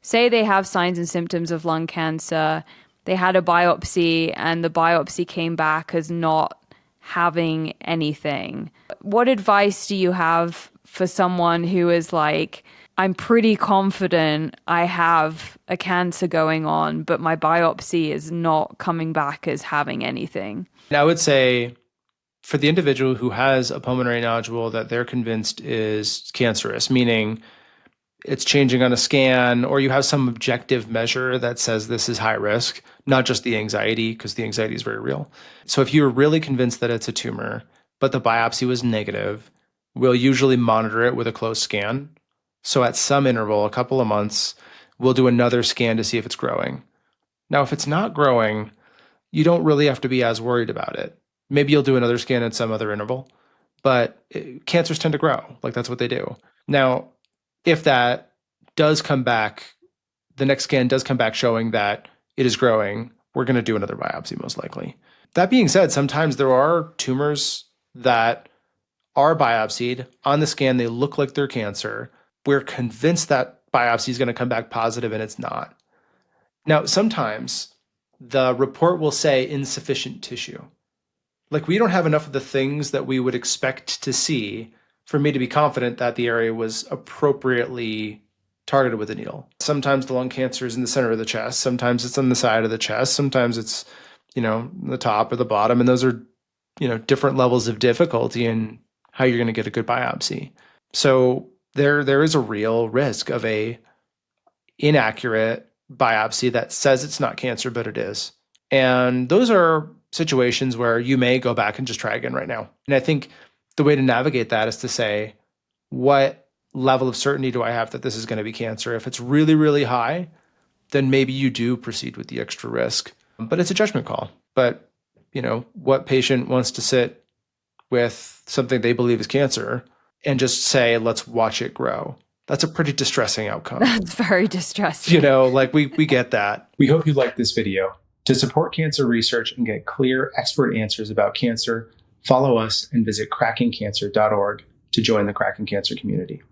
say they have signs and symptoms of lung cancer, they had a biopsy and the biopsy came back as not having anything. What advice do you have for someone who is like, I'm pretty confident I have a cancer going on, but my biopsy is not coming back as having anything? I would say for the individual who has a pulmonary nodule that they're convinced is cancerous, meaning it's changing on a scan, or you have some objective measure that says this is high risk, not just the anxiety, because the anxiety is very real. So if you're really convinced that it's a tumor, but the biopsy was negative, we'll usually monitor it with a close scan. So at some interval, a couple of months, we'll do another scan to see if it's growing. Now, if it's not growing, you don't really have to be as worried about it. Maybe you'll do another scan at some other interval, but cancers tend to grow. Like that's what they do. Now, if that does come back, the next scan does come back showing that it is growing, we're going to do another biopsy most likely. That being said, sometimes there are tumors that are biopsied. On the scan, they look like they're cancer. We're convinced that biopsy is going to come back positive and it's not. Now, sometimes the report will say insufficient tissue. Like we don't have enough of the things that we would expect to see for me to be confident that the area was appropriately targeted with a needle. Sometimes the lung cancer is in the center of the chest. Sometimes it's on the side of the chest. Sometimes it's, the top or the bottom. And those are, different levels of difficulty in how you're going to get a good biopsy. So there is a real risk of a inaccurate biopsy that says it's not cancer, but it is. And those are situations where you may go back and just try again right now. And I think the way to navigate that is to say, what level of certainty do I have that this is going to be cancer? If it's really, really high, then maybe you do proceed with the extra risk. But it's a judgment call. But, what patient wants to sit with something they believe is cancer and just say, let's watch it grow? That's a pretty distressing outcome. That's very distressing. We get that. We hope you liked this video. To support cancer research and get clear expert answers about cancer, follow us and visit crackingcancer.org to join the Cracking Cancer community.